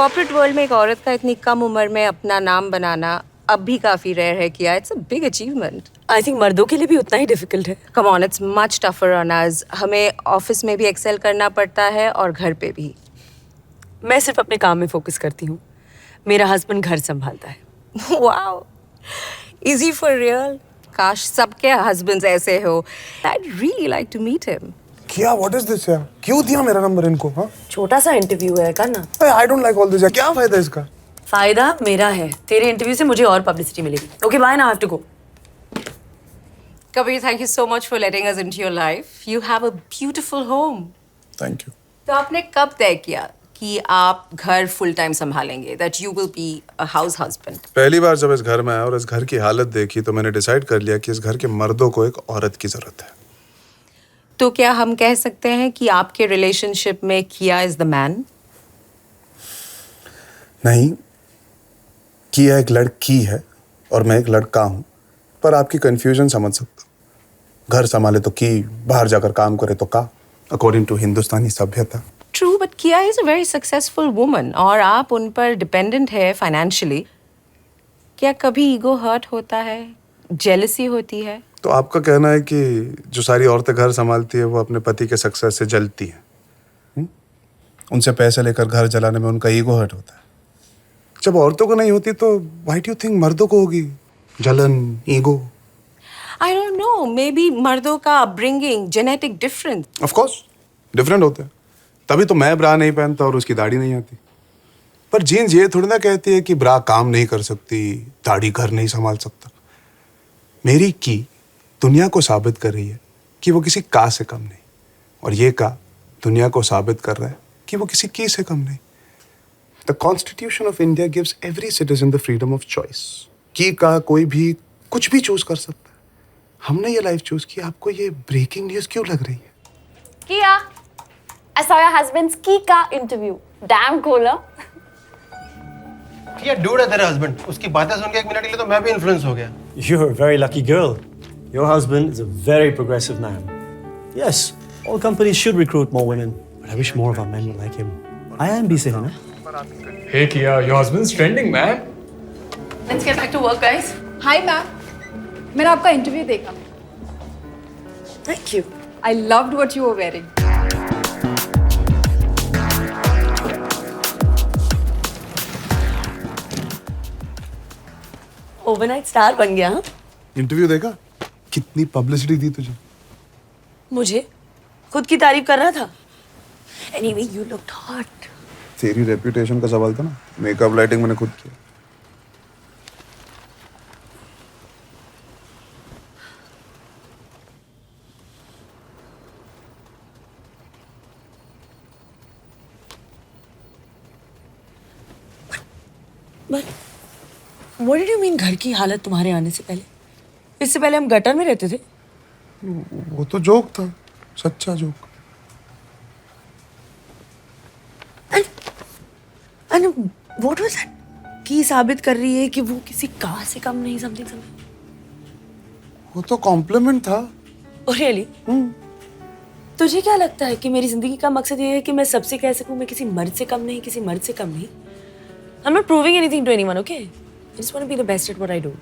Corporate world में एक औरत का इतनी कम उम्र में अपना नाम बनाना अब भी काफी रेयर है किया. It's a big achievement. I think मर्दों के लिए भी उतना ही डिफिकल्ट है. Come on, it's much tougher on us. हमें ऑफिस में भी एक्सेल करना पड़ता है और घर पे भी. मैं सिर्फ अपने काम में फोकस करती हूँ. मेरा हस्बैंड घर संभालता है. Wow, easy for real. काश सबके हस्बैंड्स ऐसे हो. I'd really like to meet him. क्या व्हाट इज दिस यार? क्यों दिया मेरा नंबर इनको? हाँ, छोटा सा इंटरव्यू है, करना. I don't like all this. क्या फायदा इसका? फायदा मेरा है. तेरे इंटरव्यू से मुझे और पब्लिसिटी मिलेगी. Okay bye, now I have to go. Kabir, thank you so much for letting us into your life. You have a beautiful home. Thank you. तो आपने कब तय किया कि आप घर फुल टाइम संभालेंगे? That you will be a house husband. पहली बार जब इस घर में आया और इस घर की हालत देखी तो मैंने डिसाइड कर लिया कि इस घर के मर्दों को एक औरत की जरूरत है. तो क्या हम कह सकते हैं कि आपके रिलेशनशिप में किया इज द मैन? नहीं, किया एक लड़की है और मैं एक लड़का हूं. पर आपकी कंफ्यूजन समझ सकता हूं. घर संभाले तो की, बाहर जाकर काम करे तो का, अकॉर्डिंग टू हिंदुस्तानी सभ्यता. ट्रू, बट किया is a very successful woman और आप उन पर डिपेंडेंट है फाइनेंशियली. क्या कभी ईगो हर्ट होता है, जेलसी होती है? तो आपका कहना है कि जो सारी औरतें घर संभालती है वो अपने पति के सक्सेस से जलती हैं. उनसे पैसे लेकर घर जलाने में उनका ईगो हर्ट होता है. जब औरतों को नहीं होती तो व्हाई डू यू थिंक मर्दों को होगी जलन, ego? I don't know, may be मर्दों का upbringing, genetic difference. Of course different होते हैं. तभी तो मैं ब्रा नहीं पहनता और उसकी दाढ़ी नहीं आती. पर जीन्स ये थोड़ी ना कहती है कि ब्रा काम नहीं कर सकती, दाढ़ी घर नहीं संभाल सकता. मेरी की दुनिया को साबित कर रही है कि वो किसी का से कम नहीं, और ये का दुनिया को साबित कर रहा है कि वो किसी की से कम नहीं. The constitution of India gives every citizen the freedom of choice. की का कोई भी कुछ भी चूज कर सकता है. हमने ये लाइफ चूज की. आपको ये ब्रेकिंग न्यूज क्यों लग रही है? Kia, I saw your husband's Kika interview. Damn cool, huh? क्या डूड है तेरा हस्बैंड. उसकी बातें सुन के एक मिनट के लिए तो मैं भी इन्फ्लुएंस हो गया. You're a very lucky girl. Your husband is a very progressive man. Yes, all companies should recruit more women, but I wish more of our men were like him. I am busy, huh? Hey Kia, your husband's trending, man. Let's get back to work, guys. Hi ma'am, मैंने आपका interview देखा. Thank you. I loved what you were wearing. Overnight star बन गया. हाँ, interview देखा? कितनी publicity दी तुझे. मुझे खुद की तारीफ कर रहा था. Anyway, you looked hot. तेरी रेपुटेशन का सवाल था ना. मेकअप लाइटिंग मैंने खुद किया. But what did you mean घर की हालत तुम्हारे आने से पहले? इससे पहले हम गटर में रहते थे. वो तो जोक था, सच्चा joke. And what was that? की साबित कर रही है कि वो किसी का से कम नहीं, समथिंग. वो तो कॉम्प्लीमेंट था. Oh really? तुझे क्या लगता है कि मेरी जिंदगी का मकसद ये है कि मैं सबसे कह सकूं मैं किसी मर्द से कम नहीं, किसी मर्द से कम नहीं? I'm not proving anything to anyone, okay? I just want to be the best at what I do.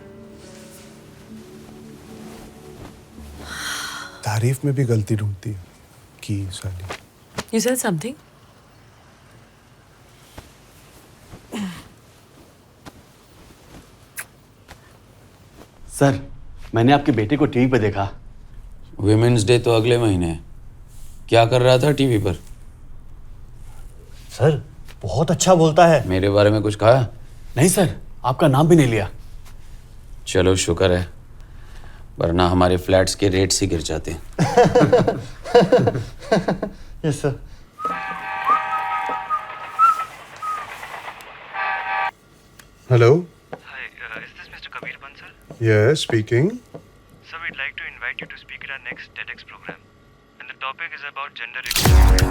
तारीफ में भी गलती ढूंढती है की साली. You said something? सर, मैंने आपके बेटे को टीवी पे देखा. विमेंस डे तो अगले महीने है. क्या कर रहा था टीवी पर? सर, बहुत अच्छा बोलता है. मेरे बारे में कुछ कहा? नहीं सर, आपका नाम भी नहीं लिया. चलो शुक्र है, वरना हमारे फ्लैट्स के रेट्स ही गिर जाते हैं. Yes sir. Hello. Hi, is this Mr. Kabir Bansal? Yes speaking. Sir, we'd like to invite you to speak at our next TEDx program. And the topic is about gender equality.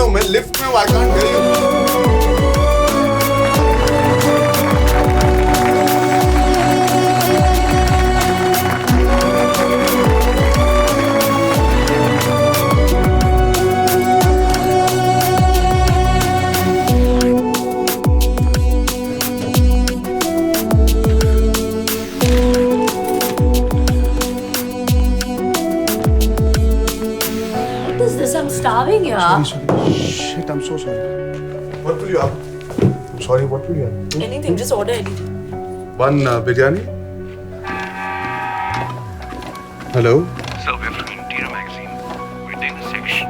हूँ मैं lift में, I can't hear you. What is this? I'm starving, yeah. Shit, I'm so sorry. What will you have? I'm sorry, what will you have? Anything, just order anything. One biryani. Hello. Sir, we're from Interior Magazine. We're doing a section.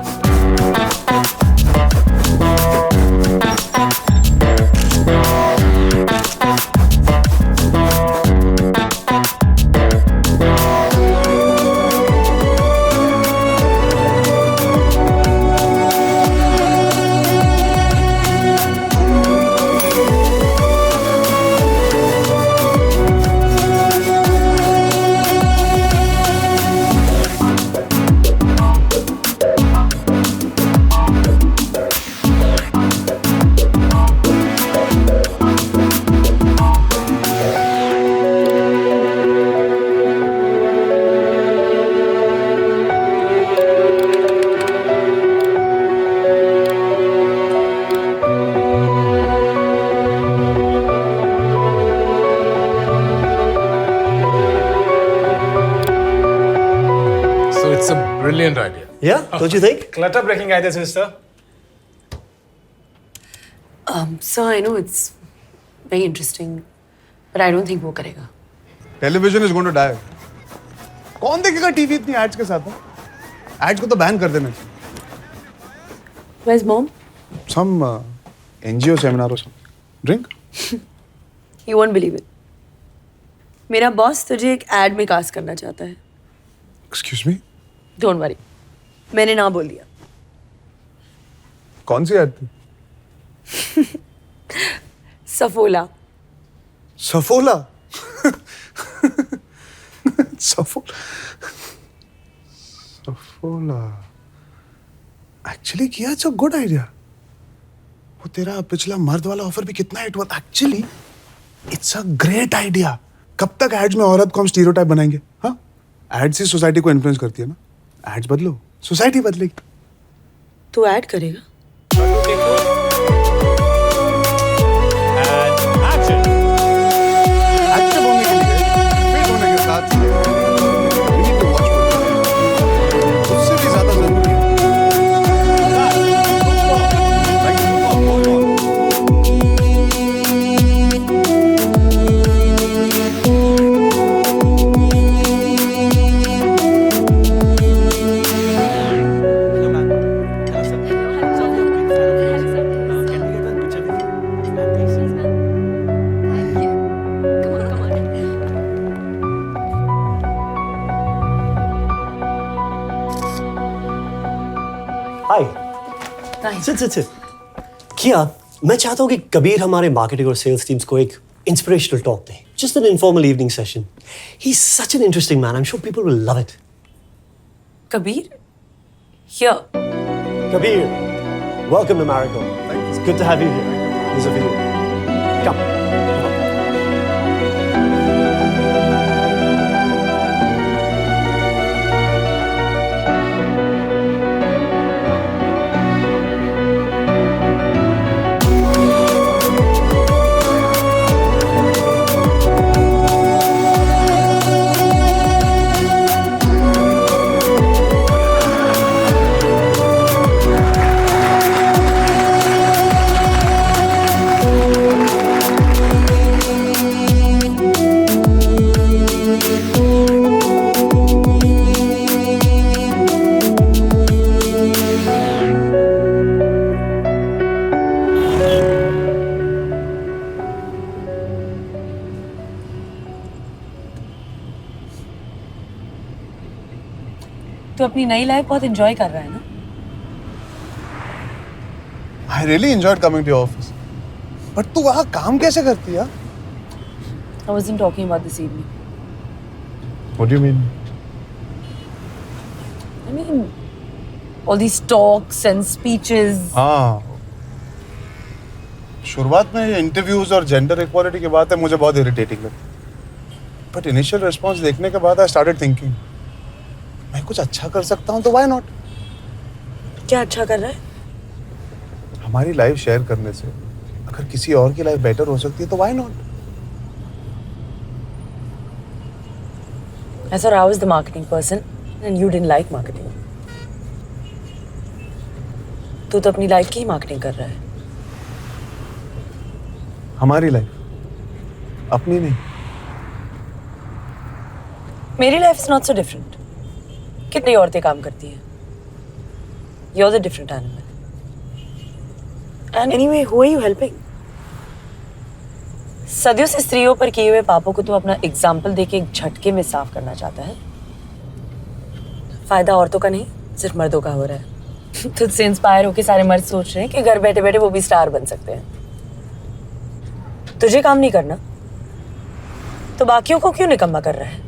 So it's a brilliant idea. Yeah, don't you think? Clutter breaking idea, sister. Sir, I know it's very interesting, but I don't think वो करेगा. Television is going to die. कौन देखेगा TV इतनी ads के साथ? Ads को तो ban कर देना चाहिए. Where's mom? Some NGO seminar or something. Drink? You won't believe it. मेरा बॉस तुझे एक एड में कास्ट करना चाहता है. Excuse me? Don't worry. मैंने ना बोल दिया. कौन सी एड थी? सफोला. सफोला. सफोला. एक्चुअली किया, इट्स अ गुड आइडिया. वो तेरा पिछला मर्द वाला ऑफर भी कितना हिट हुआ था. Actually it's a great idea. कब तक एड्स में औरत को हम स्टीरियोटाइप बनाएंगे? हाँ, एड्स ही सोसाइटी को इन्फ्लुएंस करती है ना. एड्स बदलो, सोसाइटी बदलेगी. तू ऐड करेगा? एक्टिव होने के लिए, फिट होने के साथ we need to watch for उससे भी ज्यादा जरूरी है. Hi. Nice. Sit. किया, मैं चाहता हूँ कि कबीर हमारे मार्केटिंग और सेल्स टीम्स को एक inspirational talk they. Just an informal evening session. He's such an interesting man. I'm sure people will love it. Kabir? Here. Kabir, welcome to Marigold. It's good to have you here. These are for you. Come. तो अपनी नई life बहुत enjoy कर रहा है ना? I really enjoyed coming to your office. But तू वहाँ काम कैसे करती है? I wasn't talking about this evening. What do you mean? I mean, All these talks and speeches. हाँ, शुरुआत में इंटरव्यूज और जेंडर इक्वालिटी की बात है मुझे बहुत इरिटेटिंग लगती, बट इनिशियल रिस्पॉन्स देखने के बाद आई स्टार्टेड थिंकिंग मैं कुछ अच्छा कर सकता हूँ तो व्हाई नॉट। क्या अच्छा कर रहा है? हमारी लाइफ शेयर करने से अगर किसी और की लाइफ बेटर हो सकती है तो why not. I thought I was the marketing person and you didn't like marketing. तू तो अपनी लाइफ की ही मार्केटिंग कर रहा है। हमारी लाइफ, अपनी नहीं। मेरी life is not so different. कितनी औरतें काम करती हैं। You're the different animal. And anyway, who are you helping? सदियों से स्त्रियों पर किए हुए पापों को तू अपना एग्जाम्पल देके एक झटके में साफ करना चाहता है। फायदा औरतों का नहीं, सिर्फ मर्दों का हो रहा है। तुझसे इंस्पायर होके सारे मर्द सोच रहे हैं कि घर बैठे बैठे वो भी स्टार बन सकते हैं। तुझे काम नहीं करना तो बाकियों को क्यों निकम्मा कर रहा है?